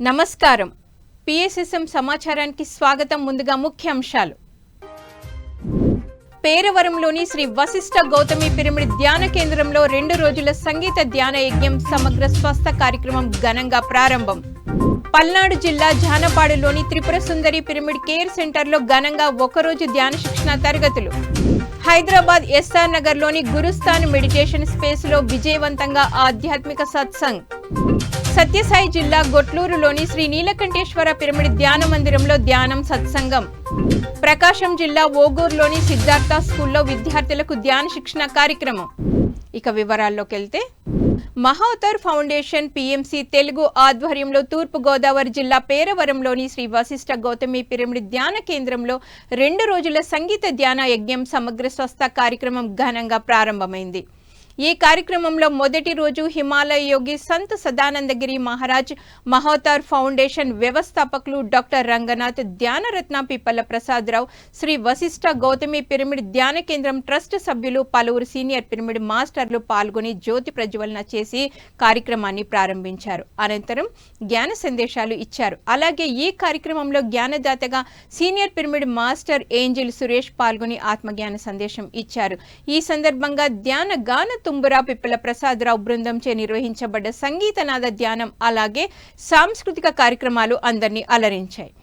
నమస్కారం. పిఎస్ఎస్ఎం సమాచారానికి స్వాగతం. ముందుగా ముఖ్యాంశాలు. పేరవరంలోని శ్రీ వశిష్ఠ గౌతమి పిరమిడ్ ధ్యాన కేంద్రంలో 2 రోజుల సంగీత ధ్యాన యజ్ఞం సమగ్ర స్వస్థ కార్యక్రమం ఘనంగా ప్రారంభం. పల్నాడు జిల్లా జానపాడులోని త్రిపుర సుందరి పిరమిడ్ కేర్ సెంటర్లో ఘనంగా 1 రోజు ధ్యాన శిక్షణ తరగతులు. హైదరాబాద్ ఎస్ఆర్ నగర్లోని గురుస్థాన్ మెడిటేషన్ స్పేస్లో విజయవంతంగా ఆధ్యాత్మిక సత్సంగ్. సత్యసాయి జిల్లా గొట్లూరులోని శ్రీ నీలకంఠేశ్వర పిరమిడ్ ధ్యాన మందిరంలో ధ్యానం సత్సంగం. ప్రకాశం జిల్లా ఓగూరులోని సిద్ధార్థ స్కూల్లో విద్యార్థులకు ధ్యాన శిక్షణ కార్యక్రమం. ఇక వివరాల్లోకి వెళ్తే, మహోతర్ ఫౌండేషన్ పిఎంసి తెలుగు ఆధ్వర్యంలో తూర్పు గోదావరి జిల్లా పేరవరంలోని శ్రీ వశిష్ఠ గౌతమి పిరమిడ్ ధ్యాన కేంద్రంలో 2 రోజుల సంగీత ధ్యాన యజ్ఞం సమగ్ర స్వస్థ కార్యక్రమం ఘనంగా ప్రారంభమైంది. ఈ కార్యక్రమంలో మొదటి రోజు హిమాలయ యోగి సంత్ సదానందగిరి మహారాజ్, మహోతార్ ఫౌండేషన్ వ్యవస్థాపకులు డాక్టర్ రంగనాథ్, ధ్యానరత్న పిప్పల ప్రసాదరావు, శ్రీ వశిష్ఠ గౌతమి పిరమిడ్ ధ్యాన కేంద్రం ట్రస్ట్ సభ్యులు, పలువురు సీనియర్ పిరమిడ్ మాస్టర్లు పాల్గొని జ్యోతి ప్రజ్వలన చేసి కార్యక్రమాన్ని ప్రారంభించారు. అనంతరం జ్ఞాన సందేశాలు ఇచ్చారు. అలాగే ఈ కార్యక్రమంలో జ్ఞానదాతగా senior pyramid master angel Suresh పాల్గొని ఆత్మజ్ఞాన సందేశం ఇచ్చారు. ఈ సందర్భంగా ధ్యాన గాన తుంబురా పిప్పల ప్రసాదరావు బృందంచే నిర్వహించబడ్డ సంగీతనాద ధ్యానం అలాగే సాంస్కృతిక కార్యక్రమాలు అందరినీ అలరించాయి.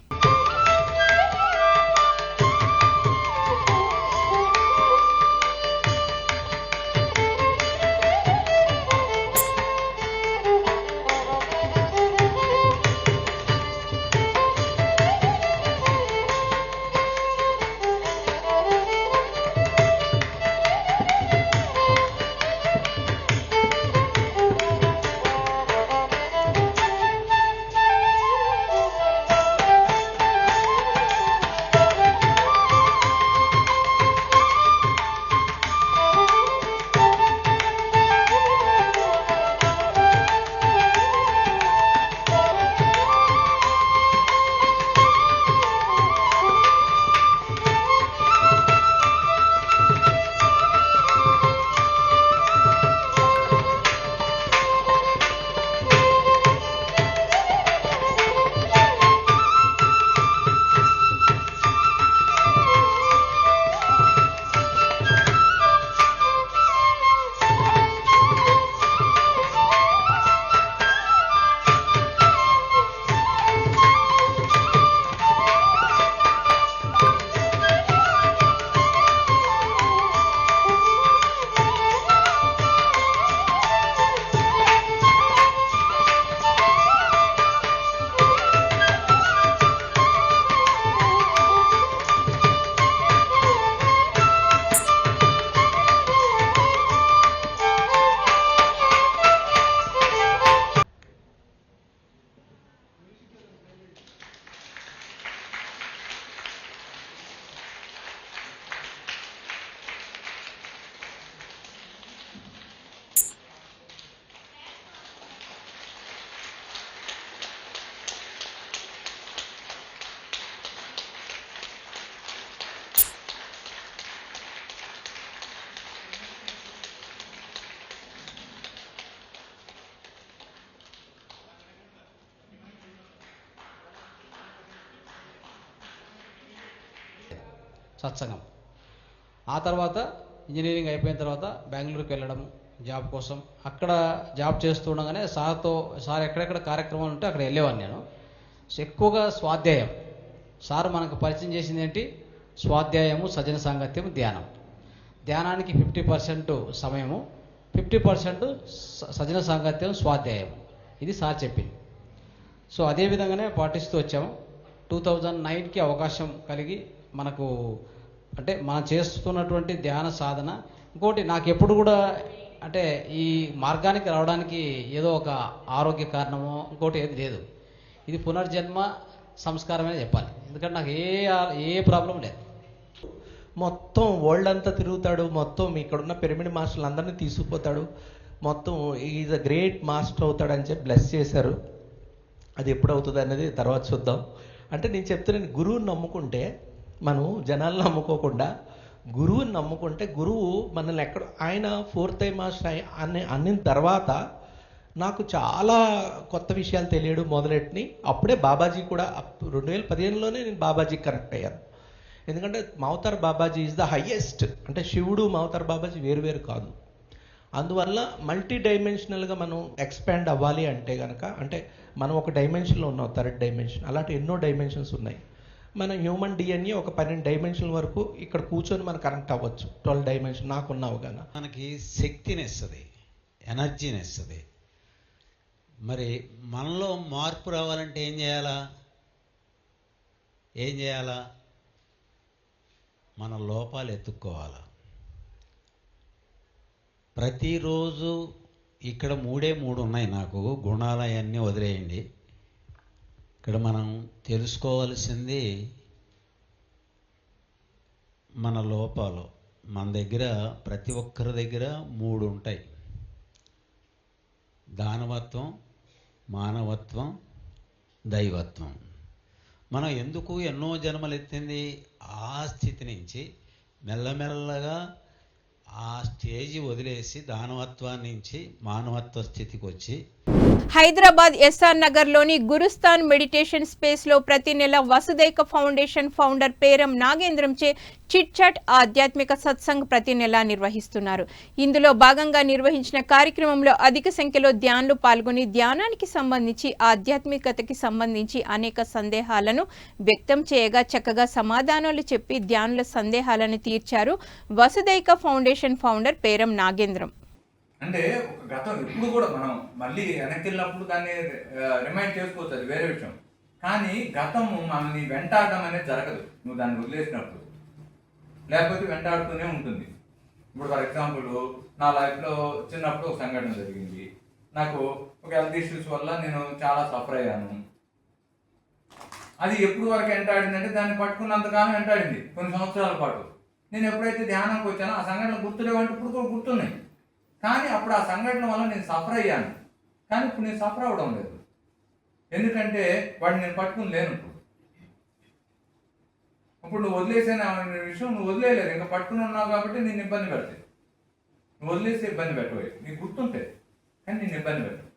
సత్సంగం. ఆ తర్వాత ఇంజనీరింగ్ అయిపోయిన తర్వాత బెంగళూరుకి వెళ్ళడం జాబ్ కోసం. అక్కడ జాబ్ చేస్తూ ఉండగానే సార్ ఎక్కడెక్కడ కార్యక్రమాలు ఉంటే అక్కడ వెళ్ళేవాడిని నేను. ఎక్కువగా స్వాధ్యాయం. సార్ మనకు పరిచయం చేసింది ఏంటి? స్వాధ్యాయము, సజ్జన సాంగత్యం, ధ్యానం. ధ్యానానికి 50% సమయము, 50% సజ్జన సాంగత్యం, స్వాధ్యాయం. ఇది సార్ చెప్పింది. సో అదే విధంగానే పాటిస్తూ వచ్చాము. 2009కి అవకాశం కలిగి మనకు అంటే మనం చేస్తున్నటువంటి ధ్యాన సాధన. ఇంకోటి నాకు ఎప్పుడు కూడా అంటే ఈ మార్గానికి రావడానికి ఏదో ఒక ఆరోగ్య కారణమో ఇంకోటి ఏది లేదు. ఇది పునర్జన్మ సంస్కారమే చెప్పాలి. ఎందుకంటే నాకు ఏ ప్రాబ్లం లేదు. మొత్తం వరల్డ్ అంతా తిరుగుతాడు. మొత్తం ఇక్కడున్న పిరమిడ్ మాస్టర్లు అందరినీ తీసుకుపోతాడు. మొత్తం ఈజ్ అ గ్రేట్ మాస్టర్ అవుతాడని చెప్పి బ్లెస్ చేశారు. అది ఎప్పుడు అవుతుంది అనేది తర్వాత చూద్దాం. అంటే నేను చెప్తున్నాను, గురువుని నమ్ముకుంటే మనం జనాలను నమ్ముకోకుండా గురువుని నమ్ముకుంటే గురువు మనల్ని ఎక్కడ ఆయన 4th మాస్టర్ అన్న తర్వాత నాకు చాలా కొత్త విషయాలు తెలియడం మొదలెట్టినాయి. అప్పుడే బాబాజీ కూడా 2015లోనే నేను బాబాజీకి కనెక్ట్ అయ్యాను. ఎందుకంటే మవతార్ బాబాజీ ఈజ్ ద హయ్యెస్ట్. అంటే శివుడు మవతార్ బాబాజీ వేరు కాదు. అందువల్ల మల్టీ డైమెన్షనల్గా మనం ఎక్స్పాండ్ అవ్వాలి అంటే కనుక, అంటే మనం ఒక డైమెన్షన్లో ఉన్నాం, థర్డ్ డైమెన్షన్, అలాంటి ఎన్నో డైమెన్షన్స్ ఉన్నాయి. మన హ్యూమన్ డిఎన్ఏ ఒక 12 డైమెన్షన్ వరకు ఇక్కడ కూర్చొని మనం కనెక్ట్ అవ్వచ్చు. 12 డైమెన్షన్ నాకున్న అవగాహన. మనకి శక్తిని ఇస్తుంది, ఎనర్జీని ఇస్తుంది. మరి మనలో మార్పు రావాలంటే ఏం చేయాలా? మన లోపాలు ఎత్తుక్కోవాలా. ప్రతిరోజు ఇక్కడ 3 ఉన్నాయి నాకు, గుణాలు అవన్నీ వదిలేయండి. ఇక్కడ మనం తెలుసుకోవాల్సింది మన లోపాలు. మన దగ్గర ప్రతి ఒక్కరి దగ్గర 3 ఉంటాయి: దానవత్వం, మానవత్వం, దైవత్వం. మనం ఎందుకు ఎన్నో జన్మలు ఎత్తింది ఆ స్థితి నుంచి మెల్లమెల్లగా ఆ స్టేజి వదిలేసి దానవత్వాన్ని నుంచి మానవత్వ స్థితికి వచ్చి హైదరాబాద్ ఎస్ఆర్ నగర్ లోని గురుస్థాన్ మెడిటేషన్ స్పేస్ లో ప్రతి నెల వసుదైక foundation founder Peram నాగేంద్రంచే chit chat ఆధ్యాత్మిక సత్సంగ్ ప్రతి నెల నిర్వహిస్తున్నారు. ఇందులో భాగంగా నిర్వహించిన కార్యక్రమంలో అధిక సంఖ్యలో ధ్యానులు పాల్గొని ధ్యానానికి సంబంధించి, ఆధ్యాత్మికతకి సంబంధించి అనేక సందేహాలను వ్యక్తం చేయగా చక్కగా సమాధానాలు చెప్పి ధ్యానుల సందేహాలను తీర్చారు వసుదైక ఫౌండేషన్ ఫౌండర్ పేరం నాగేంద్రం. అంటే ఒక గతం ఇప్పుడు కూడా మనం మళ్ళీ వెనక్కి వెళ్ళినప్పుడు దాన్ని రిమైండ్ చేసుకోవచ్చు, అది వేరే విషయం. కానీ గతము మనల్ని వెంటాడడం అనేది జరగదు నువ్వు దాన్ని వదిలేసినప్పుడు, లేకపోతే వెంటాడుతూనే ఉంటుంది. ఇప్పుడు ఫర్ ఎగ్జాంపుల్ నా లైఫ్లో చిన్నప్పుడు ఒక సంఘటన జరిగింది. నాకు ఒక హెల్త్ ఇష్యూస్ వల్ల నేను చాలా సఫర్ అయ్యాను. అది ఎప్పుడు వరకు వెంటాడిందంటే దాన్ని పట్టుకున్నంతకాలం వెంటాడింది, కొన్ని సంవత్సరాల పాటు. నేను ఎప్పుడైతే ధ్యానానికి వచ్చానో ఆ సంఘటన గుర్తులేవంటే ఇప్పుడు కూడా గుర్తున్నాయి. కానీ అప్పుడు ఆ సంఘటన వల్ల నేను సఫర్ అయ్యాను. కానీ ఇప్పుడు నేను సఫర్ అవ్వడం లేదు, ఎందుకంటే వాడిని నేను పట్టుకుని లేను. ఇప్పుడు నువ్వు వదిలేసాను అనే విషయం నువ్వు వదిలేయలేదు, ఇంకా పట్టుకుని ఉన్నావు కాబట్టి నేను ఇబ్బంది పెడతాయి. నువ్వు వదిలేస్తే ఇబ్బంది పెట్టవే, నీకు గుర్తుంటే, కానీ నేను ఇబ్బంది పెట్టు.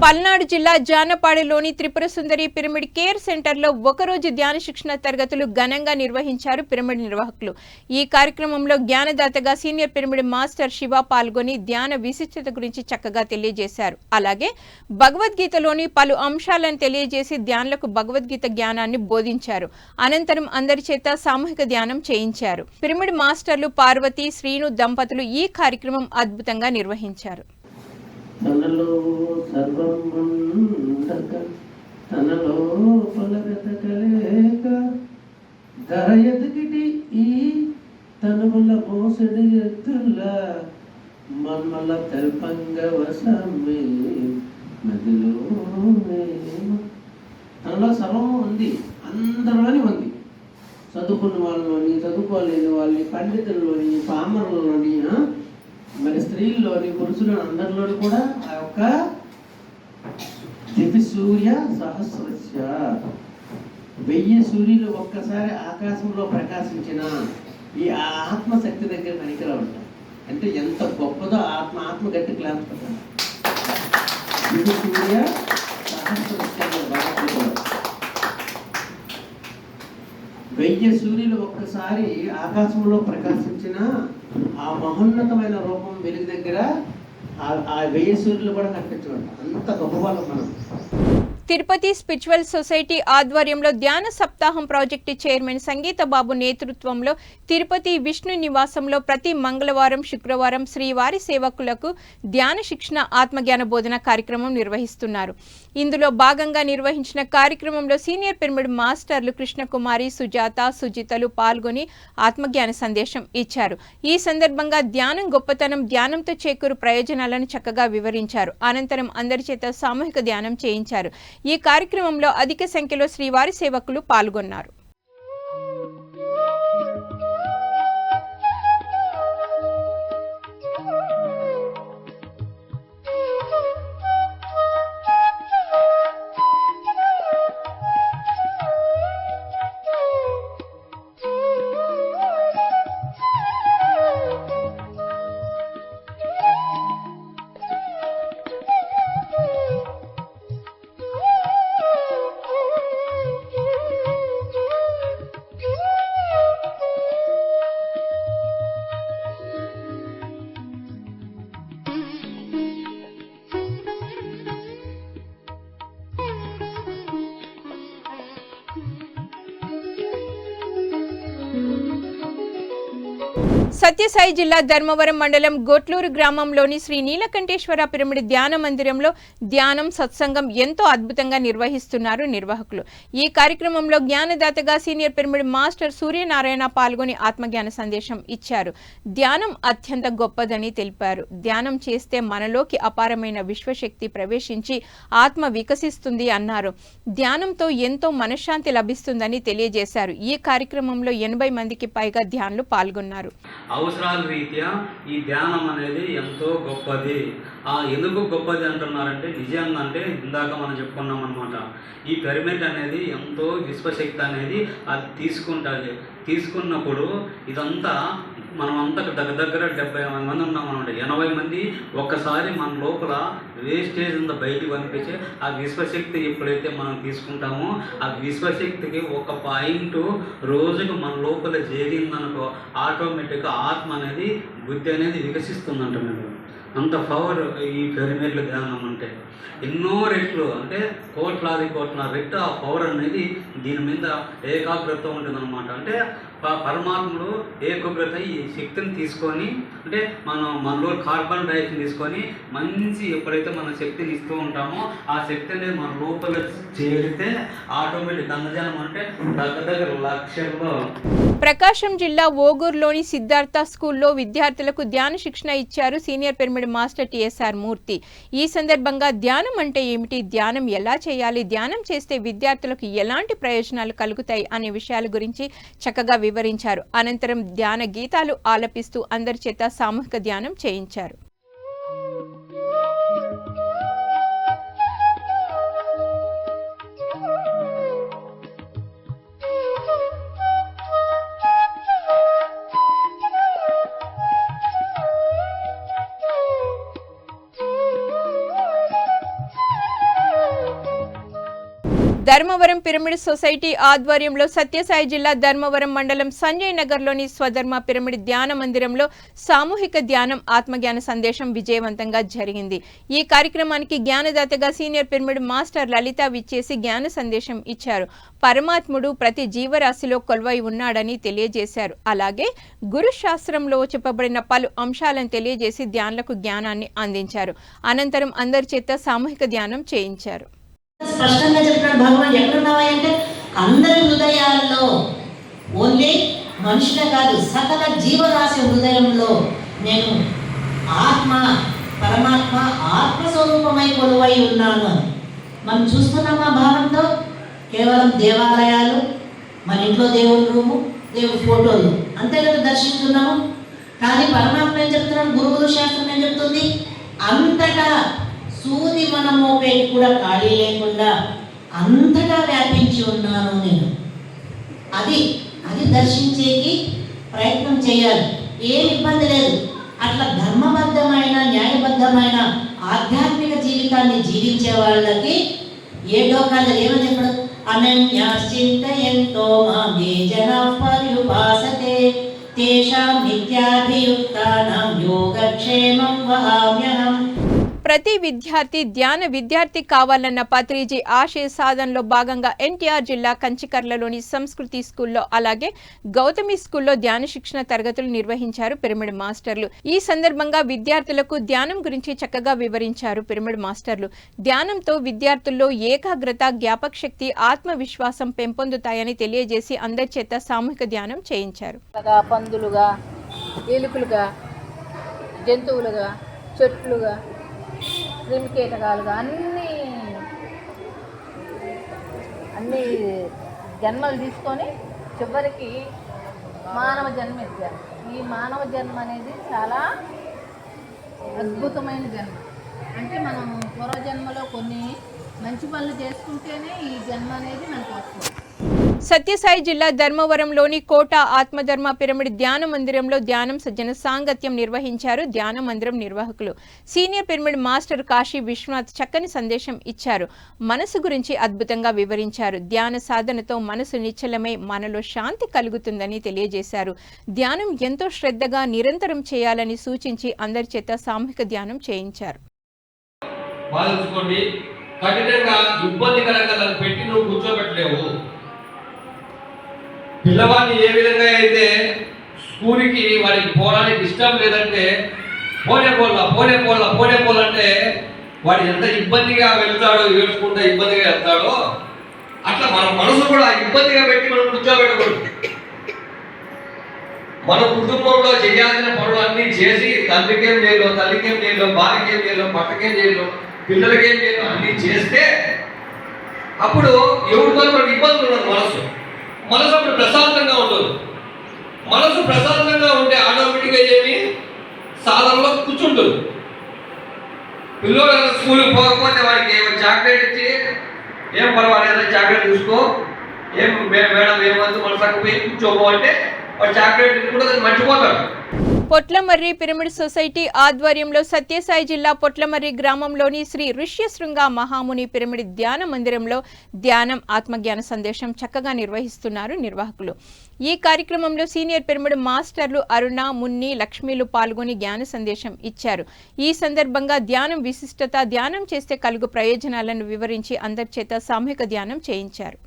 పల్నాడు జిల్లా జానపాడులోని త్రిపుర సుందరి పిరమిడ్ కేర్ సెంటర్లో ఒకరోజు ధ్యాన శిక్షణ తరగతులు ఘనంగా నిర్వహించారు పిరమిడ్ నిర్వాహకులు. ఈ కార్యక్రమంలో జ్ఞానదాతగా సీనియర్ పిరమిడ్ మాస్టర్ శివ పాల్గొని ధ్యాన విశిష్టత గురించి చక్కగా తెలియజేశారు. అలాగే భగవద్గీతలోని పలు అంశాలను తెలియజేసి ధ్యానులకు భగవద్గీత జ్ఞానాన్ని బోధించారు. అనంతరం అందరి చేత సామూహిక ధ్యానం చేయించారు. పిరమిడ్ మాస్టర్లు పార్వతి, శ్రీను దంపతులు ఈ కార్యక్రమం అద్భుతంగా నిర్వహించారు. తనలో సర్వం ఉండక తనలో పలగతకలేక ధర ఎదుగిటి ఈ తనువుల మోసడి ఎత్తుల మన్మల తెల్పంగ వసమే నదిలో. తనలో సర్వం ఉంది, అందరిలోని ఉంది. చదువుకున్న వాళ్ళలోని, చదువుకోలేని వాళ్ళని, పండితుల్లోని, పామరుల్లోని, మరి స్త్రీల్లోని, పురుషులను అందరిలోని కూడా ఆ యొక్క దివి సూర్య సహస్రస్య 1000 సూర్యులు ఒక్కసారి ఆకాశంలో ప్రకాశించిన ఈ ఆత్మశక్తి దగ్గర పనికిరావంట. అంటే ఎంత గొప్పదో ఆత్మ గట్టి క్లాస్ పడ్డాను. దివి సూర్య సహస్రస్య 1000 సూర్యులు ఒక్కసారి ఆకాశంలో ప్రకాశించిన ఆ మహోన్నతమైన రూపం వెలుగు దగ్గర ఆ 1000 సూర్యులు కూడా కనిపించమంట. అంత గొప్ప వాళ్ళం మనం. తిరుపతి స్పిరిచువల్ సొసైటీ ఆధ్వర్యంలో ధ్యాన సప్తాహం ప్రాజెక్టు చైర్మన్ సంగీత బాబు నేతృత్వంలో తిరుపతి విష్ణు నివాసంలో ప్రతి మంగళవారం, శుక్రవారం శ్రీవారి సేవకులకు ధ్యాన శిక్షణ, ఆత్మజ్ఞాన బోధన కార్యక్రమం నిర్వహిస్తున్నారు. ఇందులో భాగంగా నిర్వహించిన కార్యక్రమంలో సీనియర్ పిరమిడ్ మాస్టర్లు కృష్ణకుమారి, సుజాత, సుజితలు పాల్గొని ఆత్మజ్ఞాన సందేశం ఇచ్చారు. ఈ సందర్భంగా ధ్యానం గొప్పతనం, ధ్యానంతో చేకూరు ప్రయోజనాలను చక్కగా వివరించారు. అనంతరం అందరి చేత సామూహిక ధ్యానం చేయించారు. ఈ కార్యక్రమంలో అధిక సంఖ్యలో శ్రీవారి సేవకులు పాల్గొన్నారు. సత్యసాయి జిల్లా ధర్మవరం మండలం గోట్లూరు గ్రామంలోని శ్రీ నీలకంఠేశ్వర పిరమిడ్ ధ్యాన మందిరంలో ధ్యానం సత్సంగం ఎంతో అద్భుతంగా నిర్వహిస్తున్నారు నిర్వాహకులు. ఈ కార్యక్రమంలో జ్ఞానదాతగా సీనియర్ పిరమిడ్ మాస్టర్ సూర్యనారాయణ పాల్గొని ఆత్మజ్ఞాన సందేశం ఇచ్చారు. ధ్యానం అత్యంత గొప్పదని తెలిపారు. ధ్యానం చేస్తే మనలోకి అపారమైన విశ్వశక్తి ప్రవేశించి ఆత్మ వికసిస్తుంది అన్నారు. ధ్యానంతో ఎంతో మనశ్శాంతి లభిస్తుందని తెలియజేశారు. ఈ కార్యక్రమంలో 80 మందికి పైగా ధ్యానులు పాల్గొన్నారు. అవసరాల రీత్యా ఈ ధ్యానం అనేది ఎంతో గొప్పది. ఎందుకు గొప్పది అంటున్నారంటే నిజంగా అంటే ఇందాక మనం చెప్పుకున్నాం అనమాట. ఈ పిరమిడ్ అనేది ఎంతో విశ్వశక్తి అనేది అది తీసుకుంటుంది. తీసుకున్నప్పుడు ఇదంతా మనమంతా దగ్గర 70 మంది ఉన్నాం అనమాట. 80 మంది ఒక్కసారి మన లోపల వేస్టేజ్ ఉందో బయటికి పంపించి ఆ విశ్వశక్తి ఎప్పుడైతే మనం తీసుకుంటామో ఆ విశ్వశక్తికి ఒక పాయింట్ రోజుకు మన లోపల చేరిందనుకో ఆటోమేటిక్గా ఆత్మ అనేది బుద్ధి అనేది వికసిస్తుందంట. మేము అంత పవర్ ఈ పిరమిడ్ల ధ్యానం అంటే ఎన్నో రెట్లు అంటే కోట్లాది రెట్లు ఆ పవర్ అనేది దీని మీద ఏకాగ్రత ఉంటుంది అనమాట. అంటే పరమాత్ముడు ఏకాగ్రత ఈ శక్తిని తీసుకొని అంటే మనలో కార్బన్ డైఆక్సైడ్ తీసుకొని మంచి ఎప్పుడైతే మన శక్తిని ఇస్తూ ఉంటామో ఆ శక్తి అనేది మన లోపల చేరితే ఆటోమేటిక్ అందజనం అంటే దగ్గర లక్షల్లో. ప్రకాశం జిల్లా ఓగూరులోని సిద్ధార్థ స్కూల్లో విద్యార్థులకు ధ్యాన శిక్షణ ఇచ్చారు సీనియర్ పిరమిడ్ మాస్టర్ టిఎస్ఆర్ మూర్తి. ఈ సందర్భంగా ధ్యానం అంటే ఏమిటి, ధ్యానం ఎలా చేయాలి, ధ్యానం చేస్తే విద్యార్థులకు ఎలాంటి ప్రయోజనాలు కలుగుతాయి అనే విషయాల గురించి చక్కగా వివరించారు. అనంతరం ధ్యాన గీతాలు ఆలపిస్తూ అందరి చేత సామూహిక ధ్యానం చేయించారు. ధర్మవరం పిరమిడ్ సొసైటీ ఆధ్వర్యంలో సత్యసాయి జిల్లా ధర్మవరం మండలం సంజయ్ నగర్లోని స్వధర్మ పిరమిడ్ ధ్యాన మందిరంలో సామూహిక ధ్యానం ఆత్మజ్ఞాన సందేశం విజయవంతంగా జరిగింది. ఈ కార్యక్రమానికి జ్ఞానదాతగా సీనియర్ పిరమిడ్ మాస్టర్ లలిత విచ్చేసి జ్ఞాన సందేశం ఇచ్చారు. పరమాత్ముడు ప్రతి జీవరాశిలో కొలువై ఉన్నాడని తెలియజేశారు. అలాగే గురు శాస్త్రంలో చెప్పబడిన పలు అంశాలను తెలియజేసి ధ్యానులకు జ్ఞానాన్ని అందించారు. అనంతరం అందరి చేత సామూహిక ధ్యానం చేయించారు. స్పష్టంగా చెప్పినాడు భగవాన్. ఎక్కడున్నావా అంటే అందరి హృదయాల్లో, ఓన్లీ మనుషులే కాదు సకల జీవరాశి హృదయంలో నేను ఆత్మ పరమాత్మ ఆత్మస్వరూపమై కొలువై ఉన్నాను. మనం చూస్తున్నామా భావంతో? కేవలం దేవాలయాలు, మన ఇంట్లో దేవుడి రూము, దేవుడి ఫోటోలు అంతే కదా దర్శిస్తున్నాము. కానీ పరమాత్మ ఏం చెప్తున్నాడు, గురువుల శాస్త్రం ఏం చెప్తుంది, అంతటా సూది మన మోపేకి కూడా ఖాళీ లేకుండా అంతటా వ్యాపించి ఉన్నాను నేను. అది దర్శించేకి ప్రయత్నం చేయాలి. ఏం ఇబ్బంది లేదు. అట్లా ధర్మబద్ధమైన న్యాయబద్ధమైన ఆధ్యాత్మిక జీవితాన్ని జీవించే వాళ్ళకి ఏ డోకాలు ఏమని చెప్పడం, అనన్యాశ్చింతయంతో మామే జనాః పర్యుపాసతే తేషాం నిత్యాభియుక్తానాం యోగక్షేమం వహామ్యహం. ప్రతి విద్యార్థి ధ్యాన విద్యార్థి కావాలన్న పత్రిజీ ఆశయ సాధనలో భాగంగా ఎన్టీఆర్ జిల్లా కంచికర్లలోని సంస్కృతి స్కూల్లో అలాగే గౌతమి స్కూల్లో ధ్యాన శిక్షణ తరగతులు నిర్వహించారు పిరమిడ్ మాస్టర్లు. ఈ సందర్భంగా విద్యార్థులకు ధ్యానం గురించి చక్కగా వివరించారు పిరమిడ్ మాస్టర్లు. ధ్యానంతో విద్యార్థుల్లో ఏకాగ్రత, జ్ఞాపక శక్తి, ఆత్మవిశ్వాసం పెంపొందుతాయని తెలియజేసి అందరి చేత సామూహిక ధ్యానం చేయించారు. పందులుగా, ఎలుకలుగా, జంతువులుగా, చెట్లుగా, క్రిమికీటకాలుగా అన్ని జన్మలు తీసుకొని చివరికి మానవ జన్మ ఎత్తారు. ఈ మానవ జన్మ అనేది చాలా అద్భుతమైన జన్మ. అంటే మనం పూర్వజన్మలో కొన్ని మంచి పనులు చేసుకుంటేనే ఈ జన్మ అనేది మనకు వస్తుంది. సత్యసాయి జిల్లా ధర్మవరంలోని కోట ఆత్మధర్మ పిరమిడ్ ధ్యాన మందిరంలో ధ్యానం సజ్జన సాంగత్యం నిర్వహించారు ధ్యాన మందిరం నిర్వాహకులు. Senior pyramid master Kashi Vishwanath చక్కని సందేశం ఇచ్చారు. మనసు గురించి అద్భుతంగా వివరించారు. ధ్యాన సాధనతో మనసు నిశ్చలమై మనలో శాంతి కలుగుతుందని తెలియజేశారు. ధ్యానం ఎంతో శ్రద్ధగా నిరంతరం చేయాలని సూచించి అందరి చేత సామూహిక ధ్యానం చేయించారు. పిల్లవాడిని ఏ విధంగా అయితే స్కూల్కి వాడికి పోవడానికి ఇష్టం లేదంటే పోనే పోలంటే వాడు ఎంత ఇబ్బందిగా వెళ్తాడో, ఏడ్చుకుంటూ ఇబ్బందిగా వెళ్తాడో అట్లా మన మనసు కూడా ఇబ్బందిగా పెట్టి మనం కూర్చోబెట్టకూడదు. మన కుటుంబంలో చేయాల్సిన పనులు అన్నీ చేసి తండ్రికేం చేయలో, తల్లికేం చేయలో, భార్యకేం చేయలో, భర్తకేం చేయలో, పిల్లలకేం చేయలో అన్నీ చేస్తే అప్పుడు ఎవరి మనకు ఇబ్బందులు ఉండదు. మనసు అప్పుడు ప్రశాంతంగా ఉండదు. మనసు ప్రశాంతంగా ఉంటే ఆటోమేటిక్గా ఏమి సాధనలో కూర్చుంటుంది. పిల్లలు స్కూల్కి పోకపోతే వాడికి ఏమో చాక్లెట్ ఇచ్చి ఏం పర్వాలేదు చాక్లెట్ తీసుకో, ఏం మేడం ఏమంది మన సగం పోయి కూర్చోబో అంటే వాడు చాక్లెట్ కూడా మర్చిపోతాడు. పొట్లమర్రి పిరమిడ్ సొసైటీ ఆధ్వర్యంలో సత్యసాయి జిల్లా పొట్లమర్రి గ్రామంలోని శ్రీ ఋష్యశృంగ మహాముని పిరమిడ్ ధ్యాన మందిరంలో ధ్యానం ఆత్మజ్ఞాన సందేశం చక్కగా నిర్వహిస్తున్నారు నిర్వాహకులు. ఈ కార్యక్రమంలో సీనియర్ పిరమిడ్ మాస్టర్లు అరుణ, మున్ని, లక్ష్మీలు పాల్గొని జ్ఞాన సందేశం ఇచ్చారు. ఈ సందర్భంగా ధ్యానం విశిష్టత, ధ్యానం చేస్తే కలుగు ప్రయోజనాలను వివరించి అందరి చేత సామూహిక ధ్యానం చేయించారు.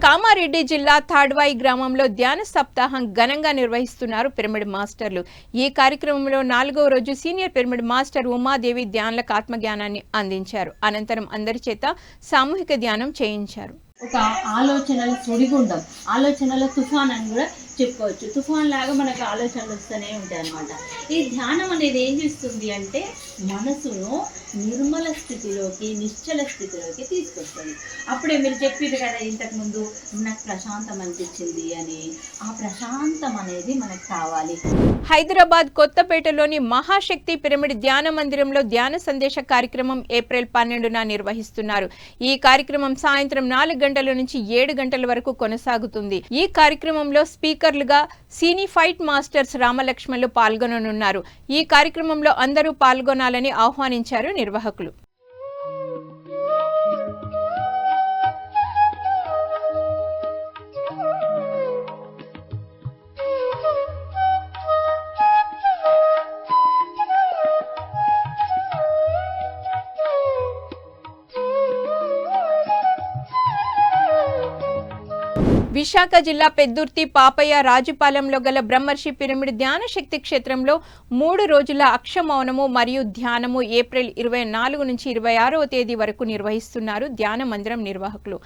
కామారెడ్డి జిల్లా తాడ్వాయి గ్రామంలో ధ్యాన సప్తాహం ఘనంగా నిర్వహిస్తున్నారు పిరమిడ్ మాస్టర్లు. ఈ కార్యక్రమంలో 4వ రోజు సీనియర్ పిరమిడ్ మాస్టర్ ఉమాదేవి ధ్యానులకు ఆత్మజ్ఞానాన్ని అందించారు. అనంతరం అందరి చేత సామూహిక ధ్యానం చేయించారు. ఒక ఆలోచనల సుడిగుండం, ఆలోచనల తుఫాన్ అని కూడా చెప్పుకోవచ్చు. తుఫాన్ లాగా మనకు ఆలోచనలు వస్తూనే ఉంటాయి అన్నమాట. ఈ ధ్యానం అనేది ఏం చేస్తుంది అంటే మనసును నిర్మల స్థితిలోకి, నిశ్చల స్థితిలోకి తీసుకొస్తుంది. అప్పుడే మీరు చెప్పారు కదా ఇంతకుముందు, నాకు ప్రశాంతం అనిపించింది అని. ఆ ప్రశాంతం అనేది మనకు కావాలి. హైదరాబాద్ కొత్తపేటలోని మహాశక్తి పిరమిడ్ ధ్యాన మందిరంలో ధ్యాన సందేశ కార్యక్రమం ఏప్రిల్ 12న నిర్వహిస్తున్నారు. ఈ కార్యక్రమం సాయంత్రం 4 గంటల నుంచి 7 గంటల వరకు కొనసాగుతుంది. ఈ కార్యక్రమంలో స్పీకర్లుగా సీనీ ఫైట్ మాస్టర్స్ రామలక్ష్మణులు పాల్గొననున్నారు. ఈ కార్యక్రమంలో అందరూ పాల్గొనాలని ఆహ్వానించారు నిర్వాహకులు. విశాఖ జిల్లా పెద్దుర్తి పాపయ్య రాజుపాలెంలో గల బ్రహ్మర్షి పిరమిడ్ ధ్యాన శక్తి క్షేత్రంలో 3 రోజుల అక్షమౌనము మరియు ధ్యానము ఏప్రిల్ 24 నుంచి 26వ తేదీ వరకు నిర్వహిస్తున్నారు ధ్యాన మందిరం నిర్వాహకులు.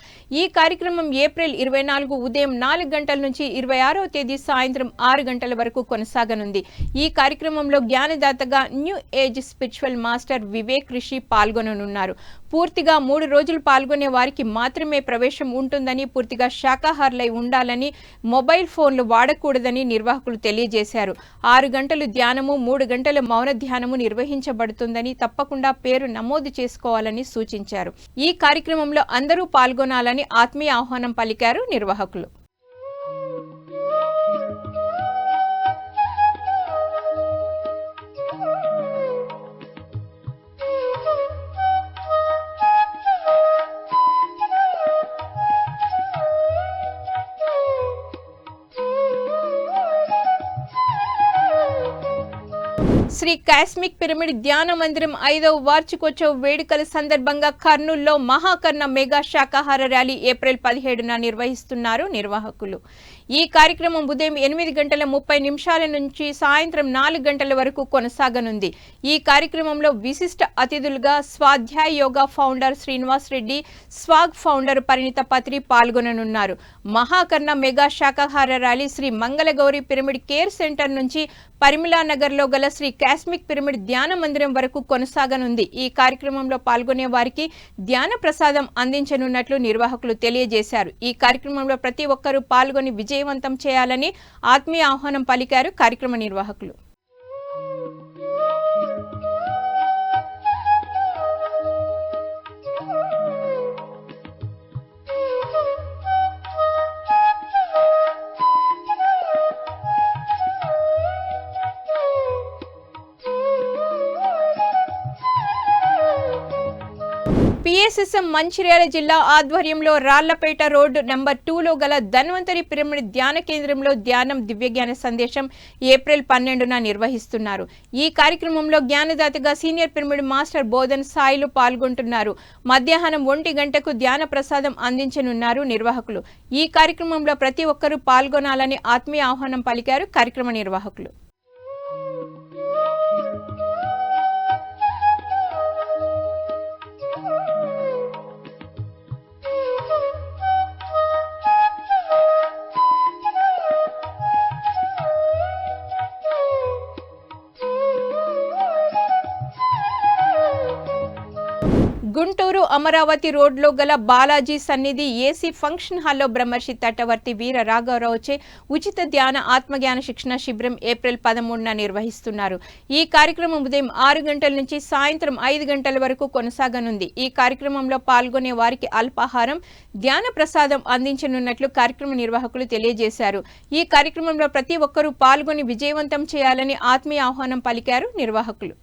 ఈ కార్యక్రమం ఏప్రిల్ 24 ఉదయం 4 గంటల నుంచి 26వ తేదీ సాయంత్రం 6 గంటల వరకు కొనసాగనుంది. ఈ కార్యక్రమంలో జ్ఞానదాతగా new age spiritual master Vivek Rishi పాల్గొననున్నారు. పూర్తిగా 3 రోజులు పాల్గొనే వారికి మాత్రమే ప్రవేశం ఉంటుందని, పూర్తిగా శాకాహారులై ఉండాలని, మొబైల్ ఫోన్లు వాడకూడదని నిర్వాహకులు తెలియజేశారు. 6 గంటలు ధ్యానము, 3 గంటల మౌన ధ్యానము నిర్వహించబడుతుందని, తప్పకుండా పేరు నమోదు చేసుకోవాలని సూచించారు. ఈ కార్యక్రమంలో అందరూ పాల్గొనాలని ఆత్మీయ ఆహ్వానం పలికారు నిర్వాహకులు. శ్రీ కాస్మిక్ పిరమిడ్ ధ్యాన మందిరం 5వ వార్షికోత్సవ వేడుకల సందర్భంగా కర్నూలులో మహాకర్ణ మెగా శాకాహార ర్యాలీ ఏప్రిల్ 17న నిర్వహిస్తున్నారు నిర్వాహకులు. ఈ కార్యక్రమం ఉదయం 8:30 నుంచి సాయంత్రం 4 గంటల వరకు కొనసాగనుంది. ఈ కార్యక్రమంలో విశిష్ట అతిథులుగా Swadhyaya Yoga founder Srinivas Reddy, Swag founder Parinita Patri పాల్గొననున్నారు. మహాకర్ణ మెగా శాకాహార rally Shri Mangalagauri pyramid care centre నుంచి పరిమిలా నగర్లో గల శ్రీ కాస్మిక్ పిరమిడ్ ధ్యాన మందిరం వరకు కొనసాగనుంది. ఈ కార్యక్రమంలో పాల్గొనే వారికి ధ్యాన ప్రసాదం అందించనున్నట్లు నిర్వాహకులు తెలియజేశారు. ఈ కార్యక్రమంలో ప్రతి ఒక్కరూ పాల్గొని విజయవంతం చేయాలని ఆత్మీయ ఆహ్వానం పలికారు కార్యక్రమ నిర్వాహకులు. PSSM మంచిర్యాల జిల్లా ఆధ్వర్యంలో రాళ్లపేట రోడ్ నంబర్ 2లో గల ధన్వంతరి పిరమిడ్ ధ్యాన కేంద్రంలో ధ్యానం దివ్యజ్ఞాన సందేశం ఏప్రిల్ 12న నిర్వహిస్తున్నారు. ఈ కార్యక్రమంలో జ్ఞానదాతగా senior pyramid master Bodhan Sailu పాల్గొంటున్నారు. మధ్యాహ్నం 1 గంటకు ధ్యాన ప్రసాదం అందించనున్నారు నిర్వాహకులు. ఈ కార్యక్రమంలో ప్రతి ఒక్కరూ పాల్గొనాలని ఆత్మీయ ఆహ్వానం పలికారు కార్యక్రమ నిర్వాహకులు. గుంటూరు అమరావతి రోడ్లో గల బాలాజీ సన్నిధి ఏసీ ఫంక్షన్ హాల్లో బ్రహ్మర్షి తట్టవర్తి వీర రాఘవరావుచే ఉచిత ధ్యాన ఆత్మజ్ఞాన శిక్షణ శిబిరం ఏప్రిల్ 13న నిర్వహిస్తున్నారు. ఈ కార్యక్రమం ఉదయం 6 గంటల నుంచి సాయంత్రం 5 గంటల వరకు కొనసాగనుంది. ఈ కార్యక్రమంలో పాల్గొనే వారికి అల్పాహారం, ధ్యాన ప్రసాదం అందించనున్నట్లు కార్యక్రమ నిర్వాహకులు తెలియజేశారు. ఈ కార్యక్రమంలో ప్రతి ఒక్కరూ పాల్గొని విజయవంతం చేయాలని ఆత్మీయ ఆహ్వానం పలికారు నిర్వాహకులు.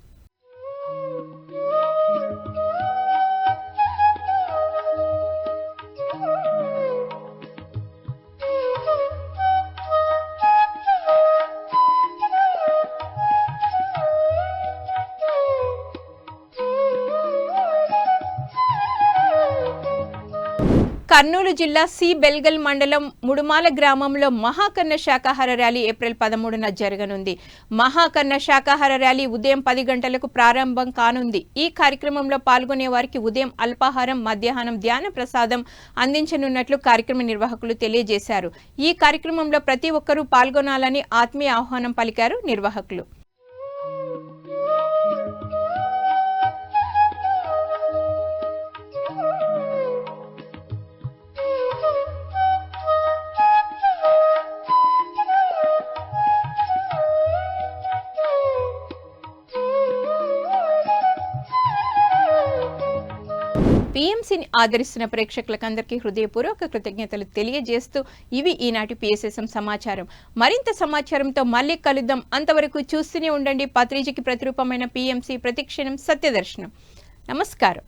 కర్నూలు జిల్లా సి బెల్గల్ మండలం ముడుమాల గ్రామంలో మహాకన్న శాకాహార ర్యాలీ ఏప్రిల్ 13న జరగనుంది. మహాకన్న శాకాహార ర్యాలీ ఉదయం 10 గంటలకు ప్రారంభం కానుంది. ఈ కార్యక్రమంలో పాల్గొనే వారికి ఉదయం అల్పాహారం, మధ్యాహ్నం ధ్యాన ప్రసాదం అందించనున్నట్లు కార్యక్రమ నిర్వాహకులు తెలియజేశారు. ఈ కార్యక్రమంలో ప్రతి ఒక్కరూ పాల్గొనాలని ఆత్మీయ ఆహ్వానం పలికారు నిర్వాహకులు. PMCని ఆదరిస్తున్న ప్రేక్షకులకందరికీ హృదయపూర్వక కృతజ్ఞతలు తెలియజేస్తూ ఇవి ఈనాటి PSSM సమాచారం. మరింత సమాచారంతో మళ్ళీ కలుద్దాం. అంతవరకు చూస్తూనే ఉండండి. పత్రిజకి ప్రతిరూపమైన PMC, ప్రతిక్షణం సత్యదర్శనం. నమస్కారం.